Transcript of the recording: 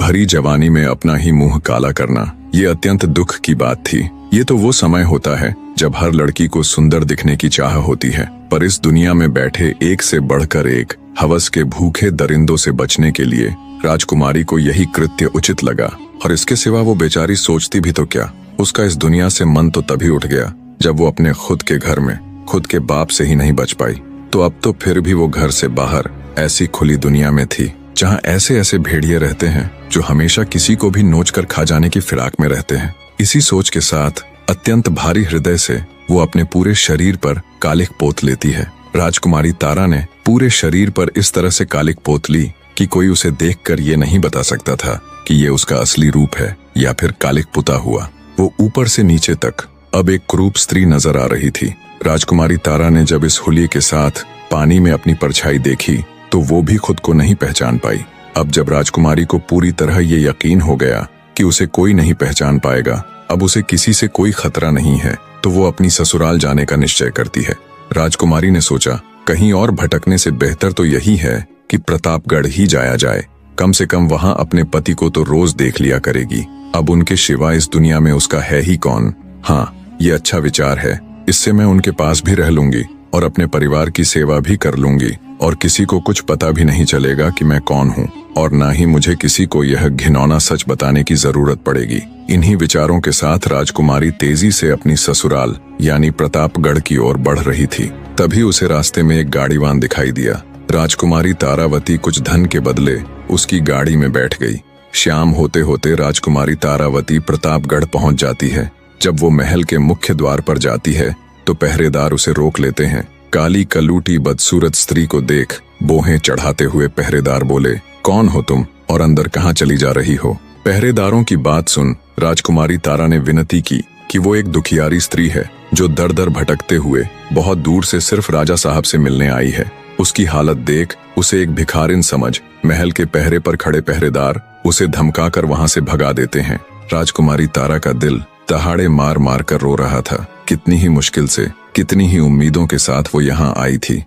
भरी जवानी में अपना ही मुंह काला करना, ये अत्यंत दुख की बात थी। ये तो वो समय होता है जब हर लड़की को सुंदर दिखने की चाह होती है, पर इस दुनिया में बैठे एक से बढ़कर एक हवस के भूखे दरिंदों से बचने के लिए राजकुमारी को यही कृत्य उचित लगा। और इसके सिवा वो बेचारी सोचती भी तो क्या। उसका इस दुनिया से मन तो तभी उठ गया जब वो अपने खुद के घर में खुद के बाप से ही नहीं बच पाई, तो अब तो फिर भी वो घर से बाहर ऐसी खुली दुनिया में थी जहाँ ऐसे ऐसे भेड़िए रहते हैं जो हमेशा किसी को भी नोच कर खा जाने की फिराक में रहते हैं। इसी सोच के साथ अत्यंत भारी हृदय से वो अपने पूरे शरीर पर कालिक पोत लेती है। राजकुमारी तारा ने पूरे शरीर पर इस तरह से कालिक पोत ली कि कोई उसे देखकर ये नहीं बता सकता था कि ये उसका असली रूप है या फिर कालिक पुता हुआ। वो ऊपर से नीचे तक अब एक क्रूप स्त्री नजर आ रही थी। राजकुमारी तारा ने जब इस हुलिये के साथ पानी में अपनी परछाई देखी तो वो भी खुद को नहीं पहचान पाई। अब जब राजकुमारी को पूरी तरह ये यकीन हो गया कि उसे कोई नहीं पहचान पाएगा, अब उसे किसी से कोई खतरा नहीं है, तो वो अपनी ससुराल जाने का निश्चय करती है। राजकुमारी ने सोचा, कहीं और भटकने से बेहतर तो यही है कि प्रतापगढ़ ही जाया जाए। कम से कम वहां अपने पति को तो रोज देख लिया करेगी। अब उनके सिवा इस दुनिया में उसका है ही कौन। हाँ, ये अच्छा विचार है। इससे मैं उनके पास भी रह लूंगी और अपने परिवार की सेवा भी कर लूंगी और किसी को कुछ पता भी नहीं चलेगा कि मैं कौन हूँ, और ना ही मुझे किसी को यह घिनौना सच बताने की जरूरत पड़ेगी। इन्हीं विचारों के साथ राजकुमारी तेजी से अपनी ससुराल यानी प्रतापगढ़ की ओर बढ़ रही थी। तभी उसे रास्ते में एक गाड़ीवान दिखाई दिया। राजकुमारी तारावती कुछ धन के बदले उसकी गाड़ी में बैठ गई। शाम होते होते राजकुमारी तारावती प्रतापगढ़ पहुंच जाती है। जब वो महल के मुख्य द्वार पर जाती है तो पहरेदार उसे रोक लेते हैं। काली कलूटी बदसूरत स्त्री को देख बोहें चढ़ाते हुए पहरेदार बोले, कौन हो तुम और अंदर कहाँ चली जा रही हो? पहरेदारों की बात सुन राजकुमारी तारा ने विनती की कि वो एक दुखियारी स्त्री है जो दर दर भटकते हुए बहुत दूर से सिर्फ राजा साहब से मिलने आई है। उसकी हालत देख उसे एक भिखारिन समझ महल के पहरे पर खड़े पहरेदार उसे धमकाकर वहां से भगा देते हैं। राजकुमारी तारा का दिल दहाड़े मार मार कर रो रहा था। कितनी ही मुश्किल से, कितनी ही उम्मीदों के साथ वो यहाँ आई थी।